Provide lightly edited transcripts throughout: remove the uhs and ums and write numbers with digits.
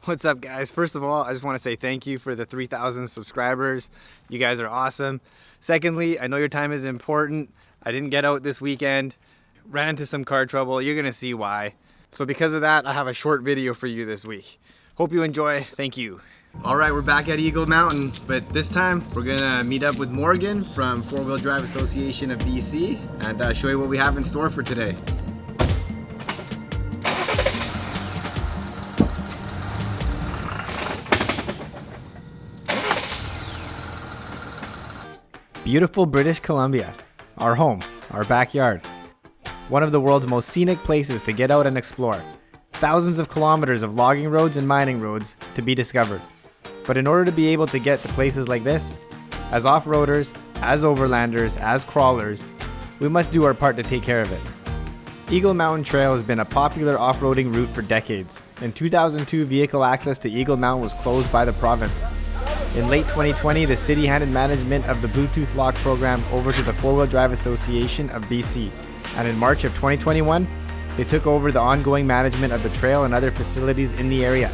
What's up, guys? First of all, I just want to say thank you for the 3,000 subscribers. You guys are awesome. Secondly, I know your time is important. I didn't get out this weekend, ran into some car trouble. You're gonna see why. So because of that, I have a short video for you this week. Hope you enjoy. Thank you. All right, we're back at Eagle Mountain, but this time we're gonna meet up with Morgan from 4-Wheel Drive Association of BC and show you what we have in store for today. Beautiful British Columbia, our home, our backyard. One of the world's most scenic places to get out and explore. Thousands of kilometers of logging roads and mining roads to be discovered. But in order to be able to get to places like this, as off-roaders, as overlanders, as crawlers, we must do our part to take care of it. Eagle Mountain Trail has been a popular off-roading route for decades. In 2002, vehicle access to Eagle Mountain was closed by the province. In late 2020, the city handed management of the Bluetooth lock program over to the 4-Wheel Drive Association of BC. And in March of 2021, they took over the ongoing management of the trail and other facilities in the area,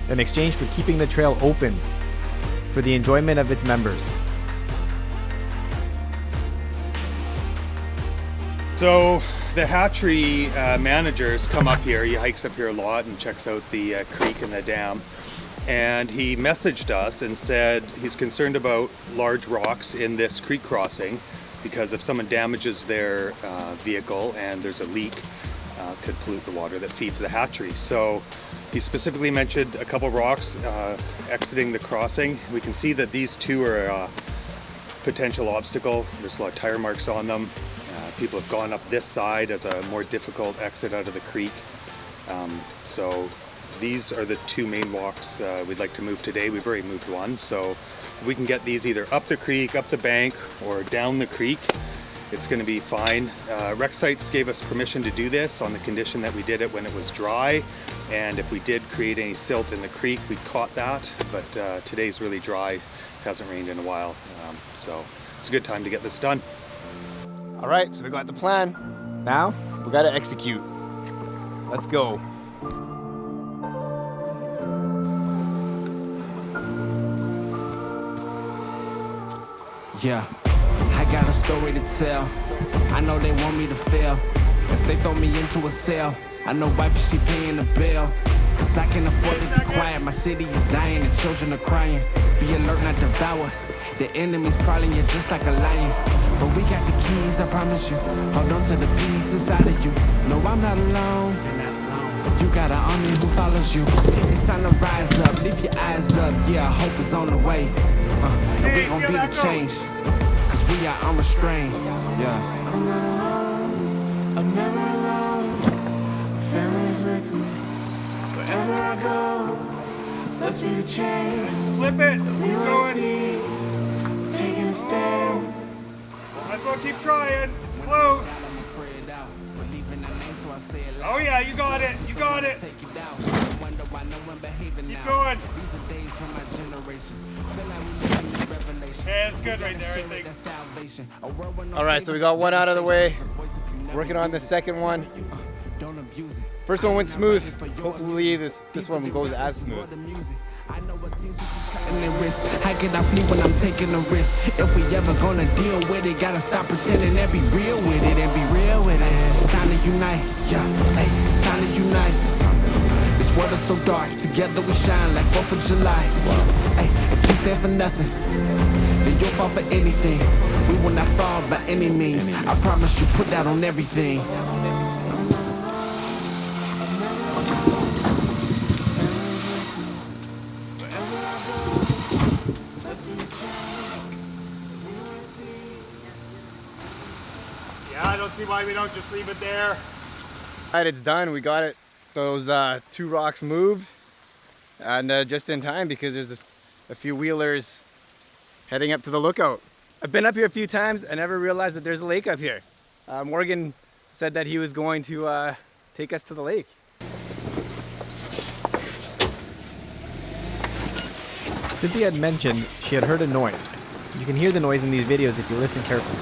in exchange for keeping the trail open for the enjoyment of its members. So the hatchery managers come up here. He hikes up here a lot and checks out the creek and the dam. And he messaged us and said he's concerned about large rocks in this creek crossing because if someone damages their vehicle and there's a leak, could pollute the water that feeds the hatchery. So he specifically mentioned a couple rocks exiting the crossing. We can see that these two are a potential obstacle. There's a lot of tire marks on them. People have gone up this side as a more difficult exit out of the creek. So these are the two main walks we'd like to move today. We've already moved one, so if we can get these either up the creek, up the bank, or down the creek, it's going to be fine. Rec Sites gave us permission to do this on the condition that we did it when it was dry, and if we did create any silt in the creek, we caught that, but today's really dry. It hasn't rained in a while, so it's a good time to get this done. All right, so we got the plan. Now, we gotta execute. Let's go. Yeah, I got a story to tell. I know they want me to fail. If they throw me into a cell, I know wife she paying the bill. Cause I can afford to be quiet. My city is dying, the children are crying. Be alert, not devour. The enemy's prowling you just like a lion. But we got the keys, I promise you. Hold on to the peace inside of you. No, I'm not alone. You're not alone. You got an army who follows you. It's time to rise up, lift your eyes up. Yeah, hope is on the way. And we gon' be the change. Cause we are unrestrained. Yeah. I'm not alone. I'm never alone. My family is with me. Wherever I go, let's be the change. Flip it. We will see. Taking a stand. Let's go, keep trying. It's close. Oh yeah, you got it. You got it. Keep going. Yeah, it's good right there, I think. All right, so we got one out of the way. Working on the second one. First one went smooth. Hopefully this one goes as smooth. I know what teams we keep cutting their wrists. How can I flee when I'm taking a risk? If we ever gonna deal with it, gotta stop pretending and be real with it and be real with it. It's time to unite, yeah. Hey, it's time to unite. This world is so dark, together we shine like 4th of July. Hey, if you stand for nothing, then you'll fall for anything. We will not fall by any means. I promise you, put that on everything. Yeah, I don't see why we don't just leave it there. All right, it's done. We got it. Those two rocks moved, and just in time because there's a few wheelers heading up to the lookout. I've been up here a few times. I never realized that there's a lake up here. Morgan said that he was going to take us to the lake. Cynthia had mentioned she had heard a noise. You can hear the noise in these videos if you listen carefully.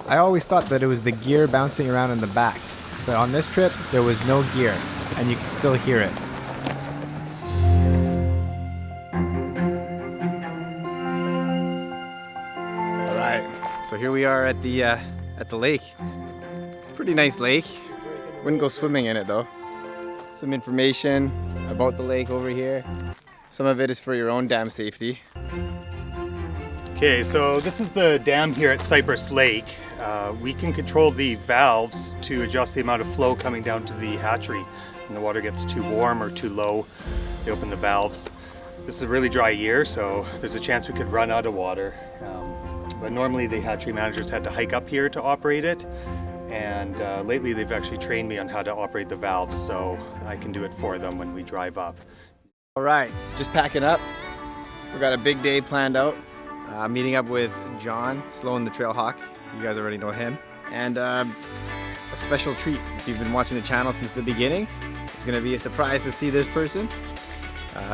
I always thought that it was the gear bouncing around in the back, but on this trip there was no gear, and you could still hear it. Alright, so here we are at the lake. Pretty nice lake. Wouldn't go swimming in it though. Some information about the lake over here. Some of it is for your own dam safety. Okay, so this is the dam here at Cypress Lake. We can control the valves to adjust the amount of flow coming down to the hatchery. When the water gets too warm or too low, they open the valves. This is a really dry year, so there's a chance we could run out of water. But normally the hatchery managers had to hike up here to operate it. And lately they've actually trained me on how to operate the valves, so I can do it for them when we drive up. All right, just packing up. We've got a big day planned out. Meeting up with John, Sloan the Trail Hawk. You guys already know him. And a special treat. If you've been watching the channel since the beginning, it's gonna be a surprise to see this person.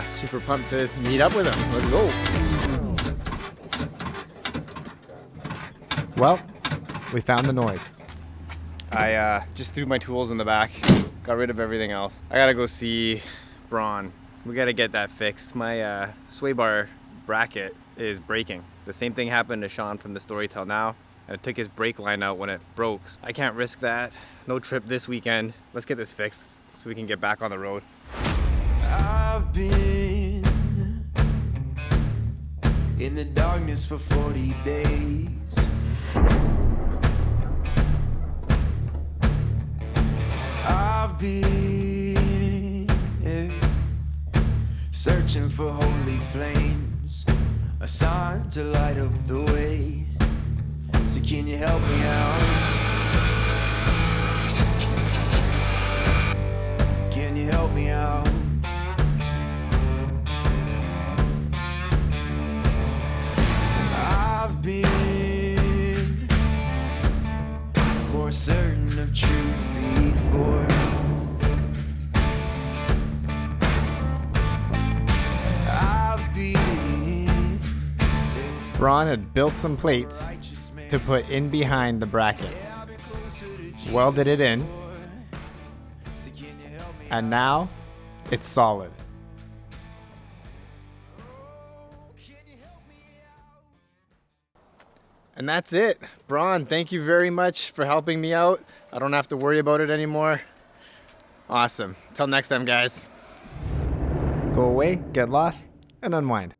Super pumped to meet up with him. Let's go. Well, we found the noise. I just threw my tools in the back, got rid of everything else. I gotta go see Braun. We gotta get that fixed. My sway bar bracket is breaking. The same thing happened to Sean from the Storytell Now, and it took his brake line out when it broke. I can't risk that. No trip this weekend. Let's get this fixed so we can get back on the road. I've been in the darkness for 40 days. I've been searching for holy flames, a sign to light up the way. So can you help me out? Can you help me out? I've been more certain of truth before. Braun had built some plates to put in behind the bracket, welded it in, and now it's solid. And that's it. Braun, thank you very much for helping me out. I don't have to worry about it anymore. Awesome. Till next time, guys. Go away, get lost, and unwind.